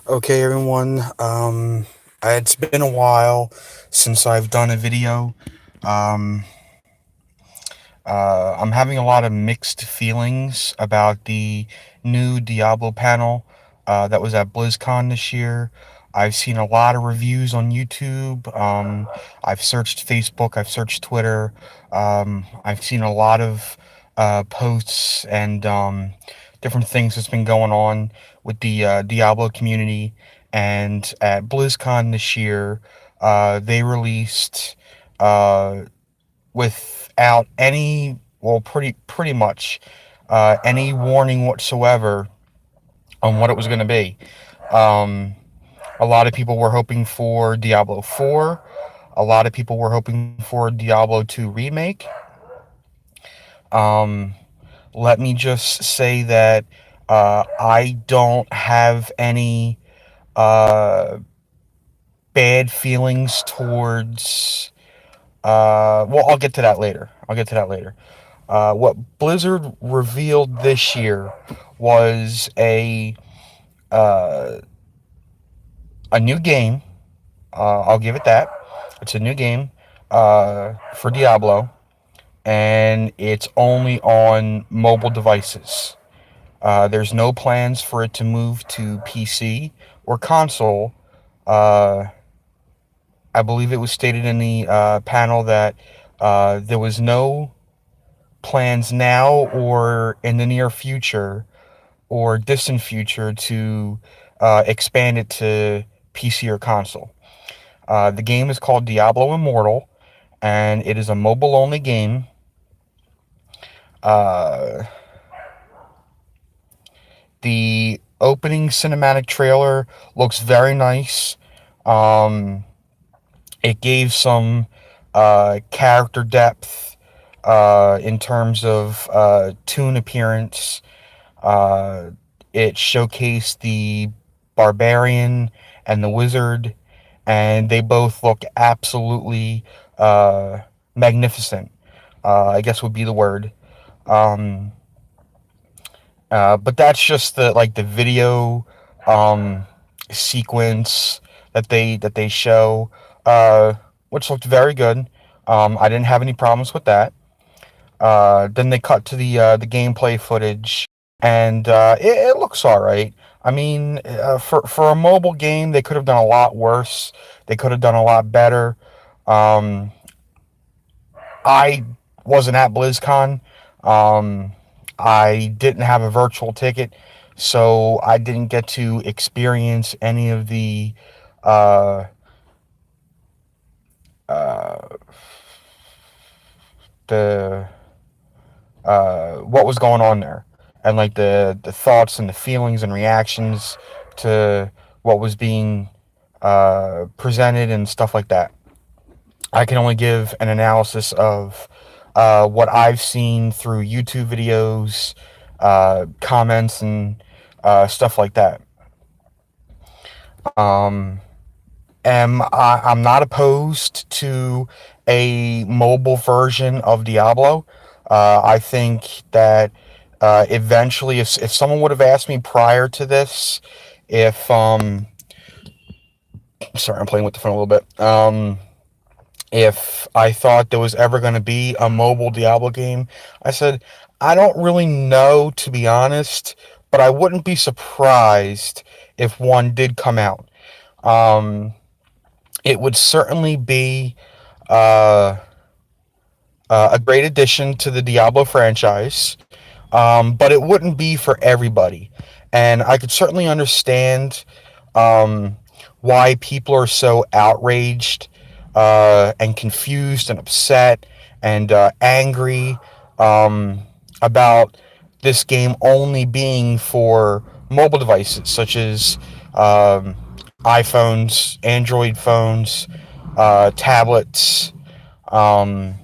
Okay, everyone. It's been a while since I've done a video. Um, I'm having a lot of mixed feelings about the new Diablo panel that was at BlizzCon this year. I've seen a lot of reviews on YouTube. I've searched Facebook, I've searched Twitter. I've seen a lot of posts and different things that's been going on with the Diablo community. And at BlizzCon this year, they released uh, without any, well, pretty much any warning whatsoever on what it was going to be. Um, a lot of people were hoping for Diablo 4. A lot of people were hoping for Diablo 2 remake. Um, Let me just say that I don't have any uh, bad feelings towards. Well, I'll get to that later. I'll get to that later. What Blizzard revealed this year was uh, a new game. I'll give it that. It's a new game for Diablo, and it's only on mobile devices. There's no plans for it to move to PC or console. Uh, I believe it was stated in the panel that there was no plans now or in the near future or distant future to expand it to PC or console. The game is called Diablo Immortal, and it is a mobile only game. Uh, the opening cinematic trailer looks very nice. Um, it gave some character depth in terms of toon appearance. Uh, it showcased the barbarian and the wizard, and they both look absolutely uh, magnificent. I guess would be the word. Um, but that's just the video um, sequence that they show, which looked very good. I didn't have any problems with that. Then they cut to the gameplay footage, and it looks all right. I mean, for a mobile game, they could have done a lot worse. They could have done a lot better. Um, I wasn't at BlizzCon. Um, I didn't have a virtual ticket, so I didn't get to experience any of uh, uh, the what was going on there, and like the thoughts and the feelings and reactions to what was being presented and stuff like that. I can only give an analysis of what I've seen through YouTube videos, comments, and stuff like that. Um, I'm not opposed to a mobile version of Diablo. I think that eventually, if someone would have asked me prior to this, if sorry, I'm playing with the phone a little bit. If I thought there was ever going to be a mobile Diablo game, I said I don't really know, to be honest, but I wouldn't be surprised if one did come out. Um, it would certainly be uh, a great addition to the Diablo franchise, but it wouldn't be for everybody. And I could certainly understand um, why people are so outraged and confused and upset and angry um, about this game only being for mobile devices such as iPhones, Android phones, tablets. Um,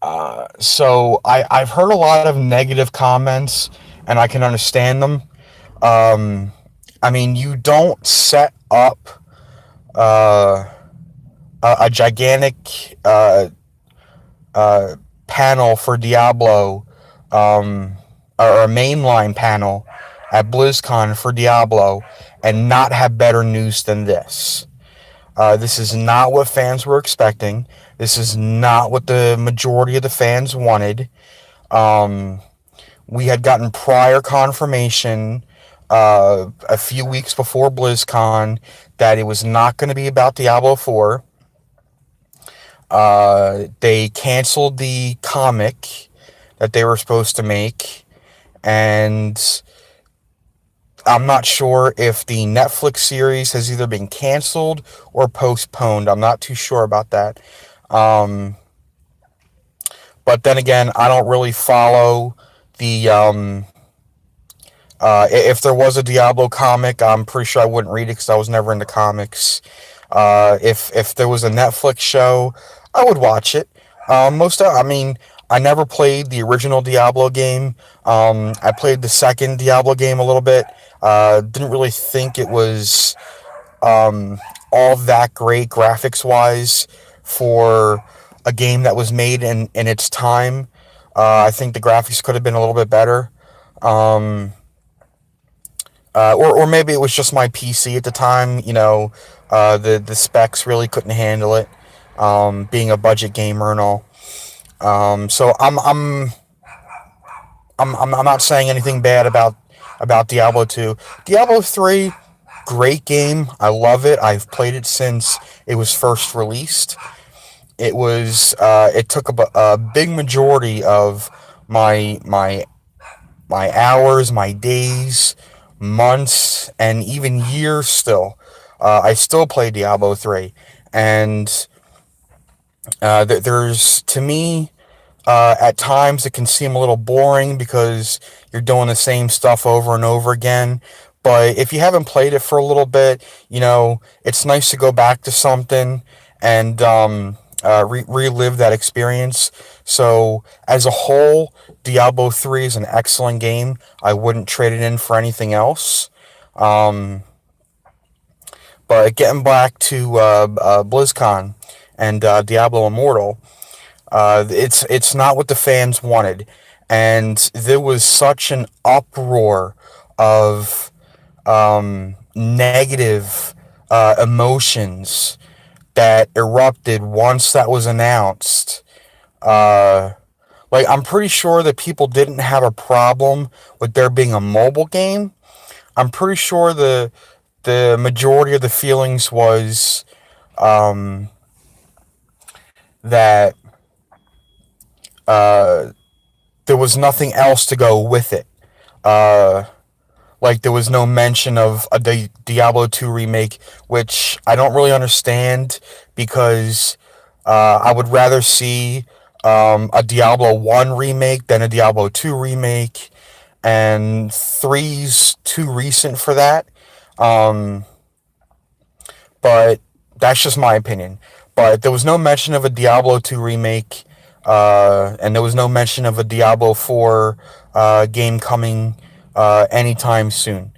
I've heard a lot of negative comments, and I can understand them. Um, I mean, you don't set up uh, a gigantic panel for Diablo, um, or a mainline panel, at BlizzCon for Diablo and not have better news than this. This is not what fans were expecting. This is not what the majority of the fans wanted. Um, we had gotten prior confirmation a few weeks before BlizzCon that it was not going to be about Diablo 4. They canceled the comic that they were supposed to make, and I'm not sure if the Netflix series has either been canceled or postponed. I'm not too sure about that. Um, but then again, I don't really follow the. If there was a Diablo comic, I'm pretty sure I wouldn't read it because I was never into comics. If there was a Netflix show, I would watch it. I mean, I never played the original Diablo game. I played the second Diablo game a little bit. Didn't really think it was all that great graphics wise for a game that was made in its time. I think the graphics could have been a little bit better. Um, or maybe it was just my PC at the time. The specs really couldn't handle it. Being a budget gamer and all. So I'm not saying anything bad about Diablo 2. Diablo 3, great game. I love it. I've played it since it was first released. It took a big majority of my my hours, my days, months, and even years still. I still play Diablo 3. And there's, to me, at times it can seem a little boring because you're doing the same stuff over and over again. But if you haven't played it for a little bit, it's nice to go back to something and relive that experience. So, as a whole, Diablo 3 is an excellent game. I wouldn't trade it in for anything else. Um, but getting back to BlizzCon and Diablo Immortal, it's not what the fans wanted, and there was such an uproar of negative emotions that erupted once that was announced. Uh, I'm pretty sure that people didn't have a problem with there being a mobile game. I'm pretty sure the majority of the feelings was um, that uh, there was nothing else to go with it. Uh, there was no mention of a Diablo 2 remake, which I don't really understand because I would rather see a Diablo 1 remake than a Diablo 2 remake, and 3's too recent for that. Um, but that's just my opinion. But there was no mention of a Diablo 2 remake, and there was no mention of a Diablo 4 game coming anytime soon.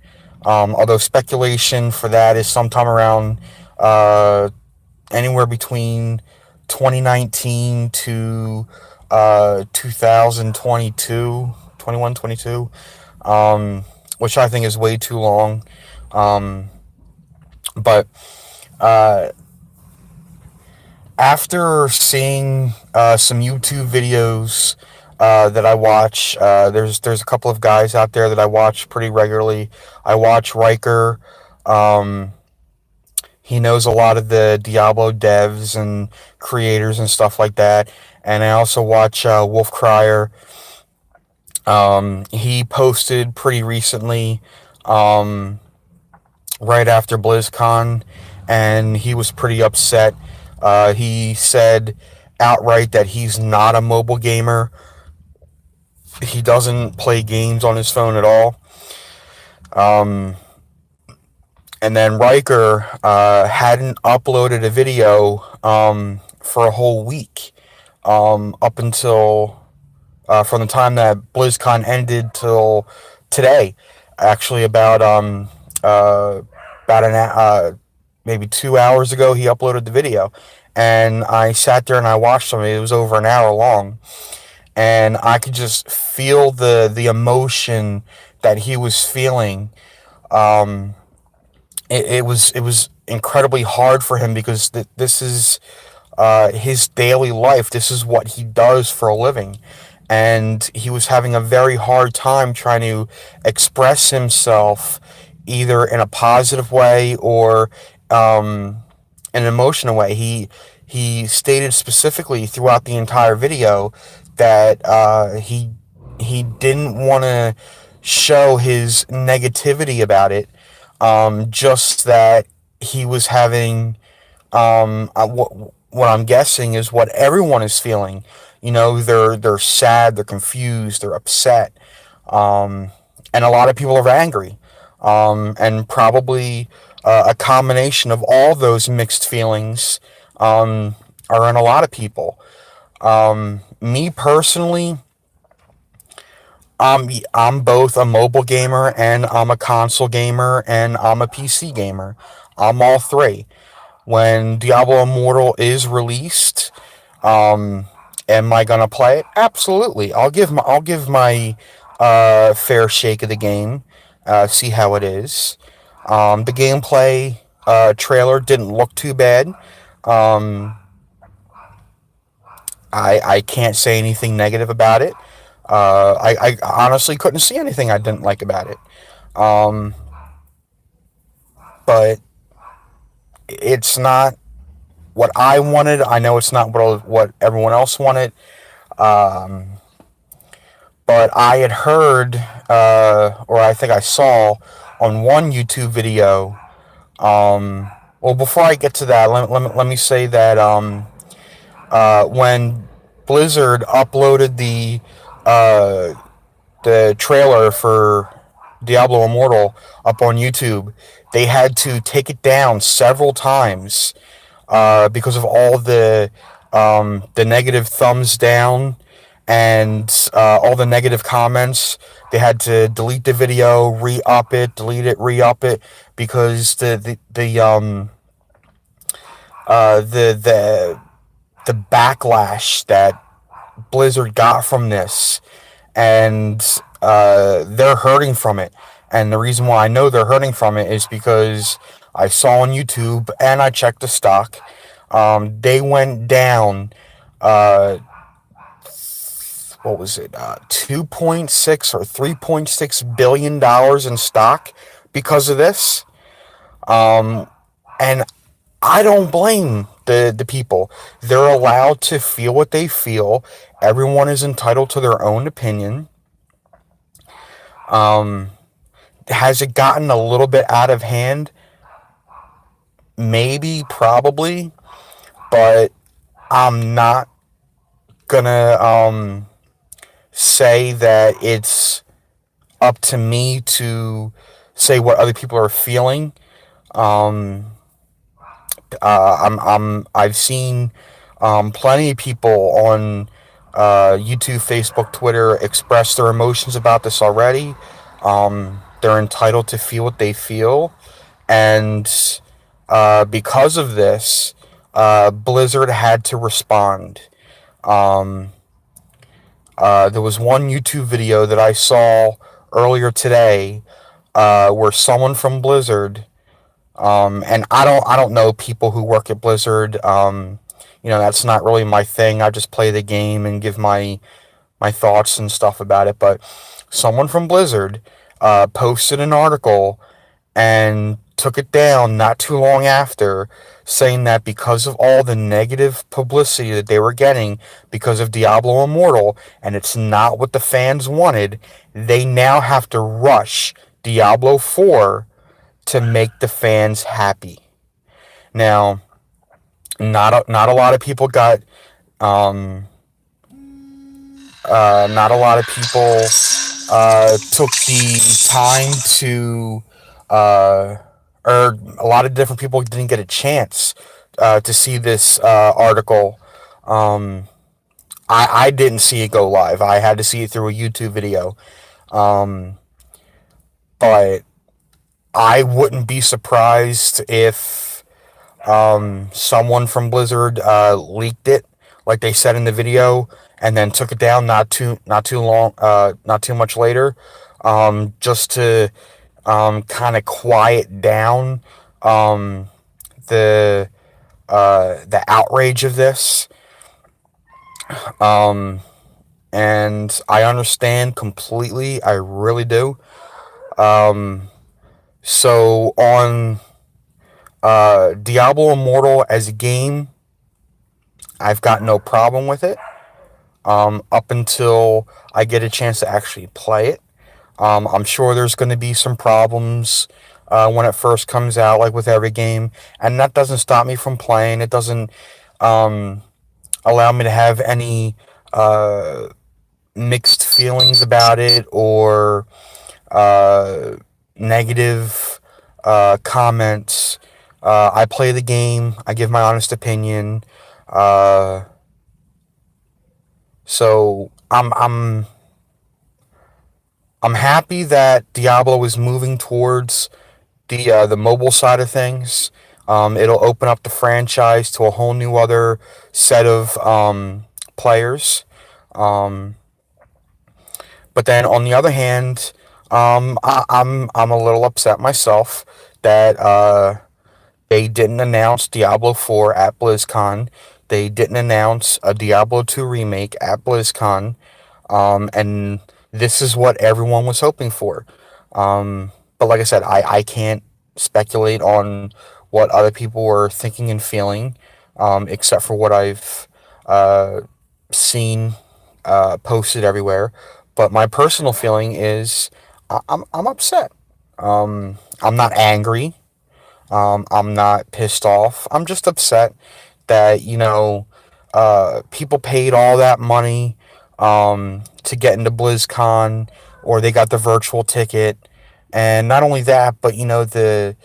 Although speculation for that is sometime around uh, anywhere between 2019 to 2022, 21, 22, which I think is way too long. Um, but uh, after seeing some YouTube videos that I watch, there's a couple of guys out there that I watch pretty regularly. I watch Riker. Um, he knows a lot of the Diablo devs and creators and stuff like that. And I also watch Wolf Crier. He posted pretty recently, um, right after BlizzCon, and he was pretty upset. He said outright that he's not a mobile gamer. He doesn't play games on his phone at all. Um, and then Riker hadn't uploaded a video for a whole week, up until from the time that BlizzCon ended till today. Actually, uh, about maybe 2 hours ago, he uploaded the video, and I sat there and I watched him. It was over an hour long, and I could just feel the emotion that he was feeling. Um, it was incredibly hard for him because this is his daily life. This is what he does for a living. And he was having a very hard time trying to express himself either in a positive way or an emotional way. He stated specifically throughout the entire video that he didn't want to show his negativity about it. Just that he was having what I'm guessing is what everyone is feeling. You know, they're sad, they're confused, they're upset, and a lot of people are angry, and probably a combination of all those mixed feelings are in a lot of people. Me personally, I'm both a mobile gamer and I'm a console gamer and I'm a PC gamer. I'm all three. When Diablo Immortal is released, um, am I gonna play it? Absolutely. I'll give my fair shake of the game, see how it is. The gameplay trailer didn't look too bad. Um, I can't say anything negative about it. I honestly couldn't see anything I didn't like about it. Um, but it's not what I wanted. I know it's not what everyone else wanted. Um, but I had heard, or I think I saw on one YouTube video. Well, before I get to that, let me say that when Blizzard uploaded uh, the trailer for Diablo Immortal up on YouTube, they had to take it down several times because of all the negative thumbs down and all the negative comments. They had to delete the video, re-up it, delete it, re-up it because the the backlash that Blizzard got from this, and they're hurting from it. And the reason why I know they're hurting from it is because I saw on YouTube and I checked the stock. They went down. What was it? 2.6 or $3.6 billion in stock because of this. And I don't blame the people. They're allowed to feel what they feel. Everyone is entitled to their own opinion. Has it gotten a little bit out of hand? Maybe, probably, but I'm not gonna say that it's up to me to say what other people are feeling. Um, I've seen plenty of people on YouTube, Facebook, Twitter express their emotions about this already. They're entitled to feel what they feel, and because of this, Blizzard had to respond. Um, there was one YouTube video that I saw earlier today where someone from Blizzard, and I don't know people who work at Blizzard. You know, that's not really my thing. I just play the game and give my thoughts and stuff about it. But someone from Blizzard posted an article and took it down not too long after, saying that because of all the negative publicity that they were getting because of Diablo Immortal, and it's not what the fans wanted, they now have to rush Diablo 4 to make the fans happy. Now, not a lot of people got um, not a lot of people took the time to, uh, or a lot of different people didn't get a chance to see this article. Um, I didn't see it go live. I had to see it through a YouTube video. Um, but I wouldn't be surprised if someone from Blizzard leaked it, like they said in the video, and then took it down not too much later. just to kind of quiet down um, the the outrage of this. Um, and I understand completely. I really do. Um, so on Diablo Immortal as a game, I've got no problem with it. Up until I get a chance to actually play it. I'm sure there's going to be some problems when it first comes out, like with every game, and that doesn't stop me from playing. It doesn't um, allow me to have any uh, mixed feelings about it or uh, negative comments. I play the game. I give my honest opinion. Uh, so I'm happy that Diablo is moving towards the mobile side of things. It'll open up the franchise to a whole new other set of players. Um, but then on the other hand, I'm a little upset myself that they didn't announce Diablo 4 at BlizzCon. They didn't announce a Diablo 2 remake at BlizzCon. And this is what everyone was hoping for. But like I said, I can't speculate on what other people were thinking and feeling, except for what I've uh, seen posted everywhere. But my personal feeling is I'm upset. I'm not angry. I'm not pissed off. I'm just upset that, people paid all that money to get into BlizzCon, or they got the virtual ticket. And not only that, but, the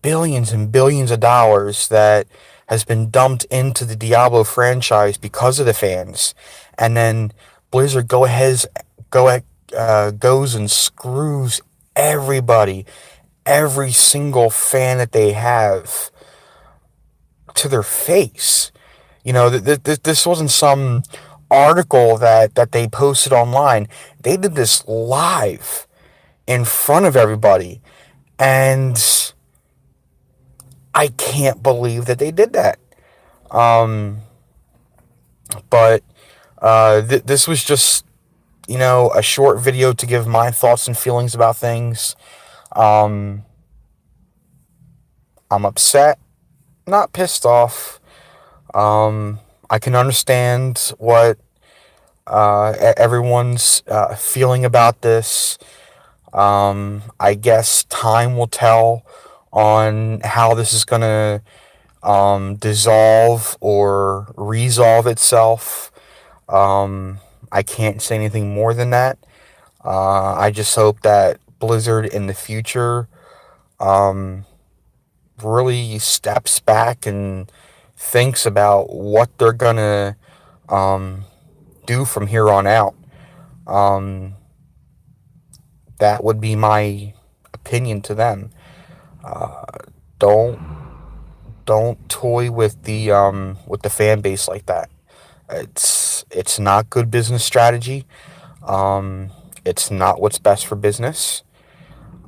billions and billions of dollars that has been dumped into the Diablo franchise because of the fans. And then Blizzard goes and screws everybody, every single fan that they have, to their face. This wasn't some article that they posted online. They did this live in front of everybody, and I can't believe that they did that. Um, but this was just, a short video to give my thoughts and feelings about things. Um, I'm upset, not pissed off. I can understand what everyone's feeling about this. I guess time will tell on how this is going to dissolve or resolve itself. Um, I can't say anything more than that. I just hope that Blizzard in the future um, really steps back and thinks about what they're going to um, do from here on out. Um, that would be my opinion to them. Uh, don't don't toy with the fan base like that. It's not good business strategy. Um, it's not what's best for business.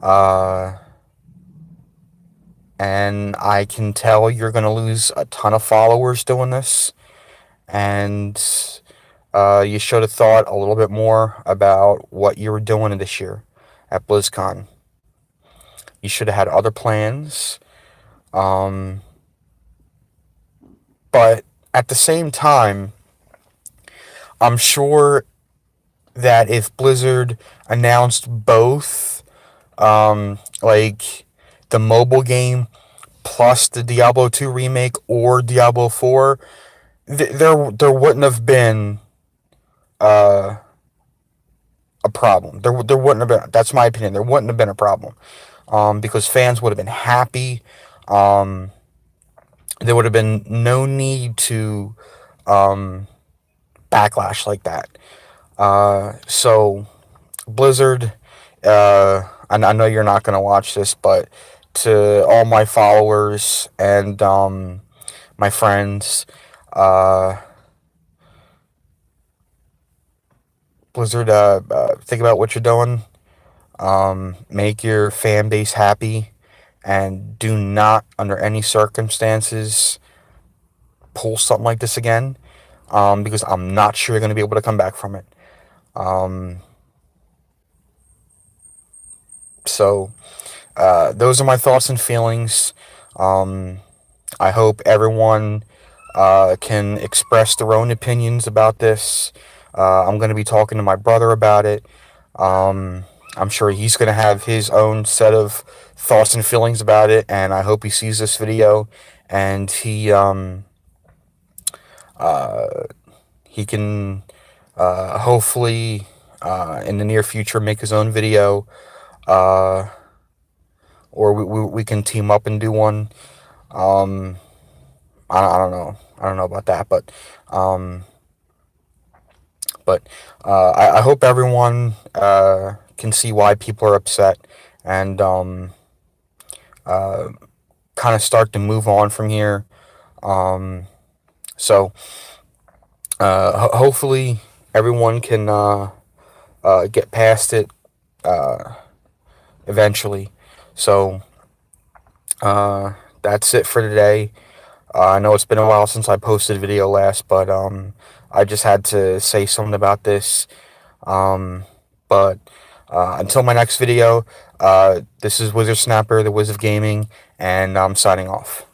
Uh, and I can tell you're gonna lose a ton of followers doing this. And you should have thought a little bit more about what you were doing this year at BlizzCon. You should have had other plans. Um, but at the same time, I'm sure that if Blizzard announced both, like the mobile game plus the Diablo 2 remake or Diablo 4, there wouldn't have been uh, a problem. There wouldn't have been. That's my opinion. There wouldn't have been a problem because fans would have been happy. Um, there would have been no need to um, backlash like that. So Blizzard, and I know you're not going to watch this, but to all my followers and my friends, uh, Blizzard, think about what you're doing. Make your fan base happy, and do not, under any circumstances, pull something like this again. Because I'm not sure you're going to be able to come back from it. Um, so those are my thoughts and feelings. Um, I hope everyone can express their own opinions about this. I'm going to be talking to my brother about it. Um, I'm sure he's going to have his own set of thoughts and feelings about it, and I hope he sees this video and he can hopefully in the near future make his own video, uh, or we can team up and do one. Um, I don't know. I don't know about that, um, but I hope everyone can see why people are upset, and uh, kind of start to move on from here. Um, so hopefully everyone can get past it eventually. So uh, that's it for today. I know it's been a while since I posted a video last, but I just had to say something about this. Um, but until my next video, this is Wizard Snapper, the Wiz of Gaming, and I'm signing off.